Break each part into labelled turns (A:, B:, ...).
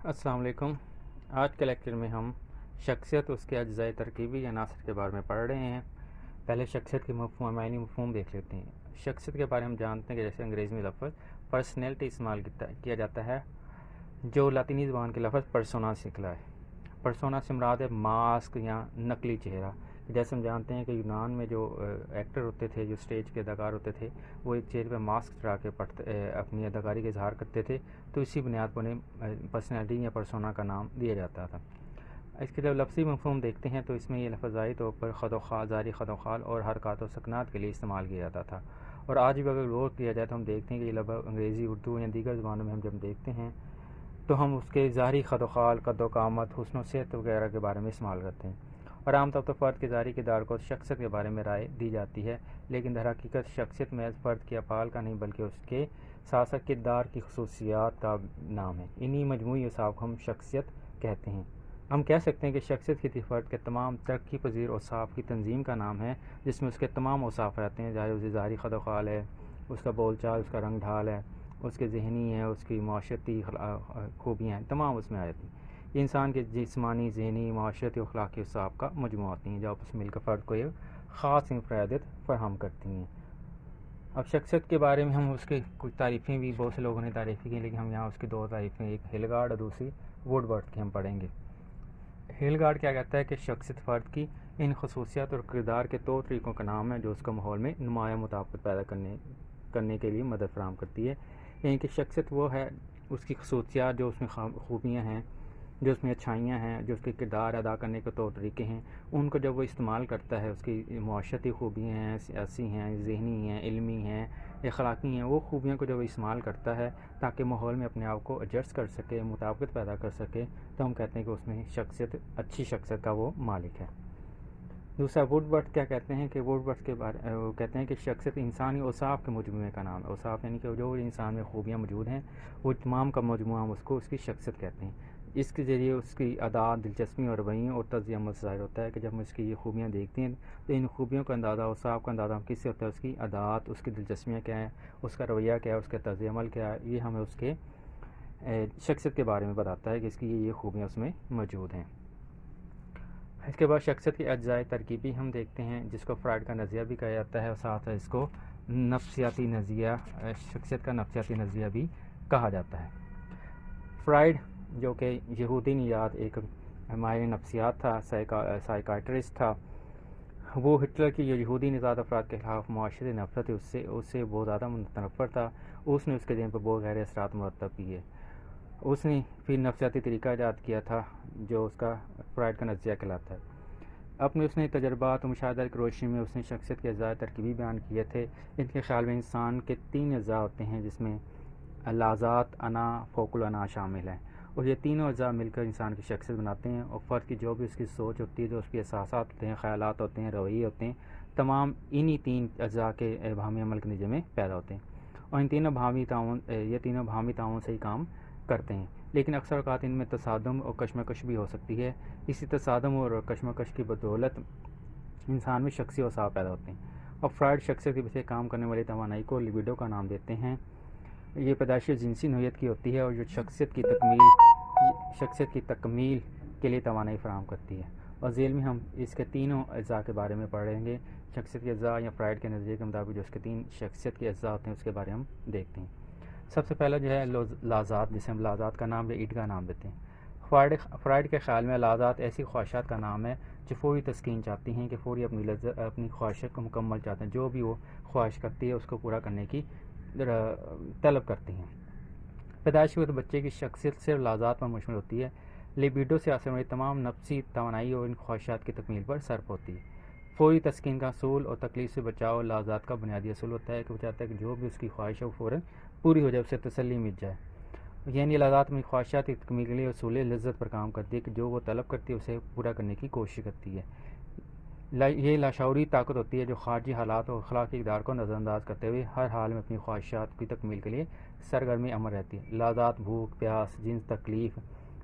A: السلام علیکم۔ آج کے لیکچر میں ہم شخصیت اس کے اجزائے ترکیبی عناصر کے بارے میں پڑھ رہے ہیں۔ پہلے شخصیت کے مفہوم معنی مفہوم دیکھ لیتے ہیں۔ شخصیت کے بارے میں ہم جانتے ہیں کہ جیسے انگریزی میں لفظ پرسنالٹی استعمال کیا جاتا ہے، جو لاطینی زبان کے لفظ پرسونا سے نکلا ہے۔ پرسونا سے مراد ہے ماسک یا نقلی چہرہ۔ جیسے ہم جانتے ہیں کہ یونان میں جو ایکٹر ہوتے تھے، جو اسٹیج کے اداکار ہوتے تھے، وہ ایک چہرے پہ ماسک چڑھا کے اپنی اداکاری کا اظہار کرتے تھے، تو اسی بنیاد پر انہیں پرسنالٹی یا پرسونا کا نام دیا جاتا تھا۔ اس کے جب لفظی مفہوم دیکھتے ہیں تو اس میں یہ لفظ ظاہری طور پر خد و خال، ظاہری خد و خال اور حرکات و سکنات کے لیے استعمال کیا جاتا تھا، اور آج بھی اگر غور کیا جائے تو ہم دیکھتے ہیں کہ یہ لفظ انگریزی، اردو یا دیگر زبانوں میں ہم جب دیکھتے ہیں تو ہم اس کے ظاہری خد و خال، قد و قامت، حسن و صحت وغیرہ کے بارے میں استعمال کرتے ہیں، اور عام طور پر فرد کے ظاہری کردار کو شخصیت کے بارے میں رائے دی جاتی ہے، لیکن در حقیقت شخصیت محض فرد کے افعال کا نہیں بلکہ اس کے ساتھ ساتھ کردار کی خصوصیات کا نام ہے۔ انہی مجموعی اوصاف کو ہم شخصیت کہتے ہیں۔ ہم کہہ سکتے ہیں کہ شخصیت کسی فرد کے تمام ترقی پذیر اوصاف کی تنظیم کا نام ہے، جس میں اس کے تمام اوصاف آتے ہیں، چاہے اسے ظاہری خد و خال ہے، اس کا بول چال، اس کا رنگ ڈھال ہے، اس کے ذہنی ہے، اس کی معاشرتی خوبیاں ہیں، تمام اس میں آ جاتی ہیں۔ یہ انسان کے جسمانی، ذہنی، معاشرتی اور اخلاقی اوصاف کا مجموعہ ہوتی ہیں، جو آپس میں مل کر فرد کو ایک خاص انفرادیت فراہم کرتی ہیں۔ اب شخصیت کے بارے میں ہم اس کے کچھ تعریفیں بھی بہت سے لوگوں نے تعریفیں کی، لیکن ہم یہاں اس کی دو تعریفیں، ایک ہیلگارڈ اور دوسری ووڈورتھ کی ہم پڑھیں گے۔ ہیلگارڈ کیا کہتا ہے کہ شخصیت فرد کی ان خصوصیات اور کردار کے طور طریقوں کا نام ہے جو اس کو ماحول میں نمایاں مطابقت پیدا کرنے کے لیے مدد فراہم کرتی ہے، یعنی کہ شخصیت وہ ہے، اس کی خصوصیات، جو اس میں خوبیاں ہیں، جو اس میں اچھائیاں ہیں، جو اس کے کردار ادا کرنے کے طور طریقے ہیں، ان کو جب وہ استعمال کرتا ہے، اس کی معاشرتی خوبیاں ہیں، سیاسی ہیں، ذہنی ہیں، علمی ہیں، اخلاقی ہیں، وہ خوبیوں کو جب وہ استعمال کرتا ہے تاکہ ماحول میں اپنے آپ کو ایڈجسٹ کر سکے، مطابقت پیدا کر سکے، تو ہم کہتے ہیں کہ اس میں شخصیت، اچھی شخصیت کا وہ مالک ہے۔ دوسرا ووڈورتھ کیا کہتے ہیں کہ ووڈورتھ کے بارے وہ کہتے ہیں کہ شخصیت انسانی اوصاف کے مجموعے کا نام ہے۔ اوصاف یعنی کہ جو انسان میں خوبیاں موجود ہیں، وہ تمام کا مجموعہ ہم اس کو اس کی شخصیت کہتے ہیں۔ اس کے ذریعے اس کی عادات، دلچسپی اور رویوں اور طرز عمل سے ظاہر ہوتا ہے کہ جب ہم اس کی یہ خوبیاں دیکھتے ہیں تو ان خوبیوں کا اندازہ، اوصاف کا اندازہ ہم کس سے ہوتا ہے؟ اس کی عادات، اس کی دلچسپیاں کیا ہیں، اس کا رویہ کیا ہے، اس کا طرز عمل کیا ہے، یہ ہمیں اس کے شخصیت کے بارے میں بتاتا ہے کہ اس کی یہ خوبیاں اس میں موجود ہیں۔ اس کے بعد شخصیت کے اجزائے ترکیبی ہم دیکھتے ہیں، جس کو فرائڈ کا نظریہ بھی کہا جاتا ہے، اور ساتھ اس کو نفسیاتی نظریہ، شخصیت کا نفسیاتی نظریہ بھی کہا جاتا ہے۔ فرائڈ جو کہ یہودی نژاد ایک ماہر نفسیات تھا، سائیکائٹرسٹ تھا، وہ ہٹلر کی جو یہودی نژاد افراد کے خلاف معاشرتی نفرت ہے اس سے بہت زیادہ متنفر تھا۔ اس نے اس کے ذہن پر بہت گہرے اثرات مرتب کیے۔ اس نے پھر نفسیاتی طریقہ ایجاد کیا تھا جو اس کا فرائڈ کا نظریہ کہلاتا ہے۔ اپنے اس نے تجربات و مشاہدات کی روشنی میں اس نے شخصیت کے اجزاء ترکیبی بیان کیے تھے۔ ان کے خیال میں انسان کے 3 اجزاء ہوتے ہیں، جس میں لازات، انا، فوق الانا شامل ہیں، اور یہ تینوں اجزاء مل کر انسان کی شخصیت بناتے ہیں، اور فرد کی جو بھی اس کی سوچ ہوتی ہے، جو اس کے احساسات ہوتے ہیں، خیالات ہوتے ہیں، رویے ہوتے ہیں، تمام انہی 3 اجزاء کے باہمی عمل کے نتیجے میں پیدا ہوتے ہیں، اور یہ تینوں باہمی تعاون سے ہی کام کرتے ہیں، لیکن اکثر اوقات ان میں تصادم اور کشمکش بھی ہو سکتی ہے۔ اسی تصادم اور کشمکش کی بدولت انسان میں شخصی اوصاف پیدا ہوتے ہیں، اور فرائڈ شخصیت کے پیچھے کام کرنے والی توانائی کو لیبیڈو کا نام دیتے ہیں۔ یہ پیدائشی جنسی نوعیت کی ہوتی ہے، اور جو شخصیت کی تکمیل کے لیے توانائی فراہم کرتی ہے، اور ذیل میں ہم اس کے تینوں اجزاء کے بارے میں پڑھیں گے۔ شخصیت کے اجزاء یا فرائڈ کے نظریے کے مطابق جو اس کے 3 شخصیت کے اجزاء ہوتے ہیں، اس کے بارے میں ہم دیکھتے ہیں۔ سب سے پہلا جو ہے لازات، جسے ہم لازات کا نام یا ایڈ کا نام دیتے ہیں۔ فرائڈ کے خیال میں لازات ایسی خواہشات کا نام ہے جو فوری تسکین چاہتی ہیں، کہ فوری اپنی خواہشات کو مکمل چاہتے ہیں، جو بھی وہ خواہش کرتی ہے اس کو پورا کرنے کی طلب کرتی ہیں۔ پیدائش کے وقت بچے کی شخصیت صرف لازات پر مشتمل ہوتی ہے، لیبیڈو سے حاصل ہونے والی تمام نفسی توانائی اور ان خواہشات کی تکمیل پر صرف ہوتی ہے۔ فوری تسکین کا اصول اور تکلیف سے بچاؤ لازات کا بنیادی اصول ہوتا ہے، کہ وہ چاہتا ہے کہ جو بھی اس کی خواہش ہے وہ فوراً پوری ہو جائے، اسے تسلی مل جائے، یعنی لازات اپنی خواہشات کی تکمیل کے لیے اصول لذت پر کام کرتی ہے، کہ جو وہ طلب کرتی ہے اسے پورا کرنے کی کوشش کرتی ہے۔ یہ لاشعوری طاقت ہوتی ہے جو خارجی حالات اور اخلاقی اقدار کو نظر انداز کرتے ہوئے ہر حال میں اپنی خواہشات کی تکمیل کے لیے سرگرمی عمل رہتی ہے۔ لازات بھوک، پیاس، جنس، تکلیف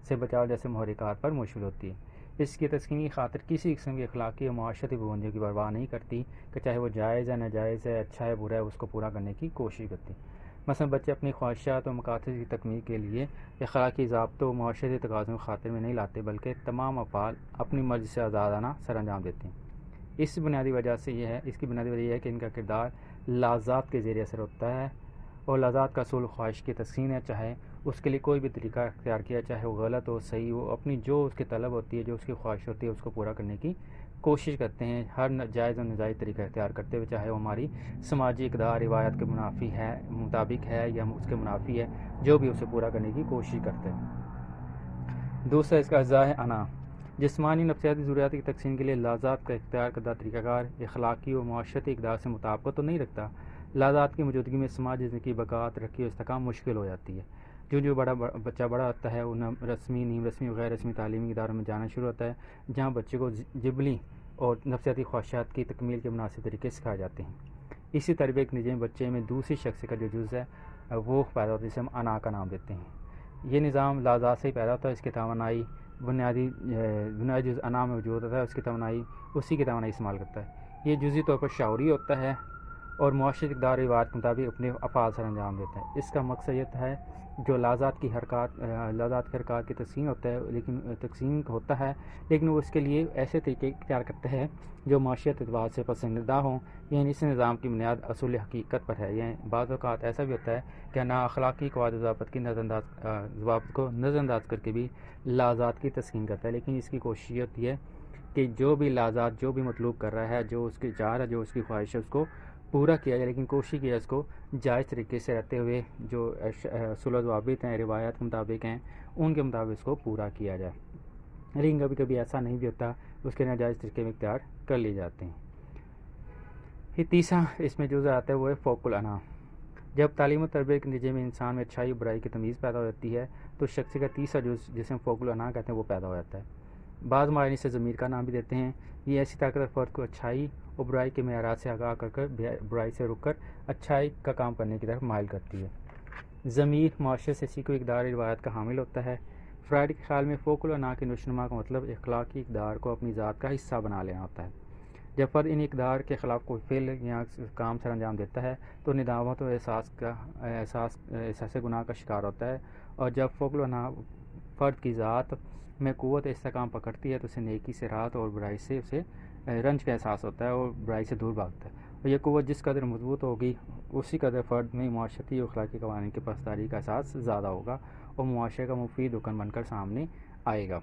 A: سے بچاؤ جیسے محرکات پر مشتمل ہوتی ہے۔ اس کی تسکین کی خاطر کسی قسم کی اخلاقی اور معاشرتی پابندیوں کی پرواہ نہیں کرتی، کہ چاہے وہ جائز ہے، ناجائز ہے، اچھا ہے، برا ہے، اس کو پورا کرنے کی کوشش کرتی ہے۔ مثلا بچے اپنی خواہشات و مقاصد کی تکمیل کے لیے اخلاقی ضابطوں و معاشرتی تقاضوں کو خاطر میں نہیں لاتے، بلکہ تمام افعال اپنی مرضی سے آزادانہ سر انجام دیتے ہیں۔ اس کی بنیادی وجہ یہ ہے کہ ان کا کردار لذات کے زیر اثر ہوتا ہے، اور لذات کا اصول خواہش کی تسکین ہے، چاہے اس کے لیے کوئی بھی طریقہ اختیار کیا، چاہے وہ غلط ہو صحیح ہو، اپنی جو اس کی طلب ہوتی ہے، جو اس کی خواہش ہوتی ہے، اس کو پورا کرنے کی کوشش کرتے ہیں، ہر جائز و ناجائز طریقہ اختیار کرتے ہوئے، چاہے وہ ہماری سماجی اقدار روایت کے مطابق ہے یا اس کے منافی ہے، جو بھی اسے پورا کرنے کی کوشش کرتے ہیں۔ دوسرا اس کا اجزاء ہے انا۔ جسمانی نفسیاتی ضروریات کی تقسیم کے لیے لذات کا اختیار کردہ طریقہ کار اخلاقی و معاشرتی اقدار سے مطابقت تو نہیں رکھتا۔ لذات کی موجودگی میں سماجی زندگی بقا، ترقی و استحکام مشکل ہو جاتی ہے۔ جو بچہ بڑا ہوتا ہے، وہ رسمی، نیم رسمی و غیر رسمی تعلیمی اداروں میں جانا شروع ہوتا ہے، جہاں بچے کو جبلی اور نفسیاتی خواہشات کی تکمیل کے مناسب طریقے سکھائے جاتے ہیں۔ اسی تربیت کے نتیجے میں بچے میں دوسری شخص کا جو جز ہے وہ پیدا ہوتا ہے، جسے ہم انا کا نام دیتے ہیں۔ یہ نظام لذات سے ہی پیدا ہوتا ہے، اس کی توانائی بنیادی جز انا میں موجود ہوتا ہے، اسی کی توانائی استعمال کرتا ہے۔ یہ جزئی طور پر شعوری ہوتا ہے اور معاشرتی اقدار و روایات کے مطابق اپنے افعال سر انجام دیتا ہے۔ اس کا مقصد یہ ہے جو لذات کی حرکات کی تقسیم ہوتا ہے، لیکن وہ اس کے لیے ایسے طریقے اختیار کرتا ہے جو معاشیت اعتبار سے پسندیدہ ہوں، یعنی اس نظام کی بنیاد اصول حقیقت پر ہے۔ یعنی بعض اوقات ایسا بھی ہوتا ہے کہ نا اخلاقی قواعد و ضوابط کو نظر انداز کر کے بھی لذات کی تسکین کرتا ہے، لیکن اس کی کوشش یہ ہوتی ہے کہ جو بھی لذات جو بھی مطلوب کر رہا ہے، جو اس کی چاہ ہے، جو اس کی خواہش ہے، اس کو پورا کیا جائے، لیکن کوشش کی جائے اس کو جائز طریقے سے رہتے ہوئے جو اصول و ضوابط ہیں، روایات کے مطابق ہیں، ان کے مطابق اس کو پورا کیا جائے۔ لیکن کبھی کبھی ایسا نہیں بھی ہوتا، اس کے ناجائز طریقے میں اختیار کر لیے جاتے ہیں۔ پھر تیسرا اس میں جو آتا ہے وہ ہے فوق الانا۔ جب تعلیم و تربیت کے نتیجے میں انسان میں اچھائی و برائی کی تمیز پیدا ہو جاتی ہے تو شخص کا تیسرا جز، جسے ہم فوق الانا کہتے ہیں، وہ پیدا ہو جاتا ہے۔ بعض معنی سے ضمیر کا نام بھی دیتے ہیں۔ یہ ایسی طاقت فرد کو اچھائی اور برائی کے معیارات سے آگاہ کر برائی سے رک کر اچھائی کا کام کرنے کی طرف مائل کرتی ہے۔ ضمیر معاشرے سے سیکھی اقدار روایت کا حامل ہوتا ہے۔ فرائڈ کے خیال میں فوق الانا کی نشوونما کا مطلب اخلاقی اقدار کو اپنی ذات کا حصہ بنا لینا ہوتا ہے۔ جب فرد ان اقدار کے خلاف کوئی فعل یا کام سر انجام دیتا ہے تو ندامت و احساس گناہ کا شکار ہوتا ہے، اور جب فوق الانا فرد کی ذات میں قوت استحکام پکڑتی ہے تو اسے نیکی سے راحت اور برائی سے اسے رنج کا احساس ہوتا ہے اور برائی سے دور بھاگتا ہے، اور یہ قوت جس قدر مضبوط ہوگی اسی قدر فرد میں معاشرتی اور اخلاقی قوانین کی پاسداری کا احساس زیادہ ہوگا اور معاشرے کا مفید رکن بن کر سامنے آئے گا۔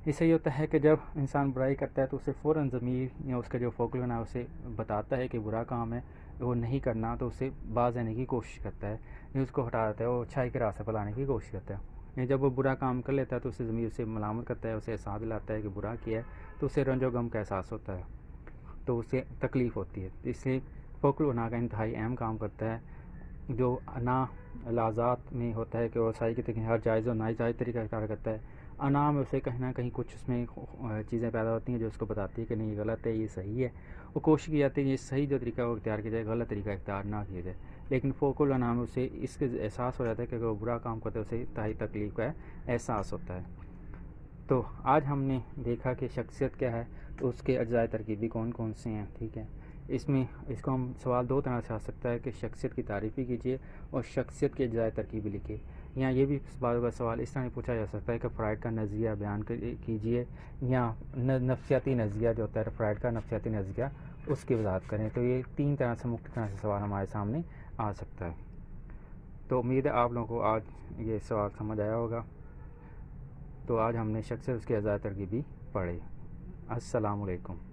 A: اس سے یہ ہوتا ہے کہ جب انسان برائی کرتا ہے تو اسے فوراً ضمیر یا اس کا جو فوق الانا اسے بتاتا ہے کہ برا کام ہے، وہ نہیں کرنا، تو اسے باز آنے کی کوشش کرتا ہے، یا اس کو ہٹا دیتا ہے، وہ اچھائی کے راستے پر لانے کی کوشش کرتا ہے۔ جب وہ برا کام کر لیتا ہے تو اسے ضمیر اسے ملامت کرتا ہے، اسے احساس دلاتا ہے کہ برا کیا ہے، تو اسے رنج و غم کا احساس ہوتا ہے، تو اسے تکلیف ہوتی ہے۔ اس لیے فوق الانا کا انتہائی اہم کام کرتا ہے، جو انا لذات میں ہوتا ہے کہ وہ رسائی کی ہر جائز و ناجائز طریقہ اختیار کرتا ہے۔ انا میں اسے کہیں نہ کہیں کچھ اس میں چیزیں پیدا ہوتی ہیں جو اس کو بتاتی ہے کہ نہیں یہ غلط ہے، یہ صحیح ہے، وہ کوشش کی جاتی ہے کہ یہ صحیح جو طریقہ وہ اختیار کیا جائے، غلط طریقہ اختیار نہ کیا جائے، لیکن فوق الانا میں اسے اس کے احساس ہو جاتا ہے کہ اگر وہ برا کام کرتا ہے اسے انتہائی تکلیف کا احساس ہوتا ہے۔ تو آج ہم نے دیکھا کہ شخصیت کیا ہے، تو اس کے اجزائے ترکیبی کون کون سے ہیں، ٹھیک ہے۔ اس کو ہم سوال دو طرح سے آ سکتا ہے کہ شخصیت کی تعریفی کیجیے اور شخصیت کے اجزائے ترکیبی لکھیے، یا یہ بھی بعض کا سوال اس طرح پوچھا جا سکتا ہے کہ فرائڈ کا نظریہ بیان کیجیے، یا نفسیاتی نظریہ جو ہوتا ہے فرائڈ کا نفسیاتی نظریہ، اس کی وضاحت کریں۔ تو یہ تین طرح سے مختلف طرح سے سوال ہمارے سامنے آ سکتا ہے۔ تو امید ہے آپ لوگوں کو آج یہ سوال سمجھ آیا ہوگا۔ تو آج ہم نے شخصیت اس کے اجزائے ترکیبی پڑھے۔ السلام علیکم۔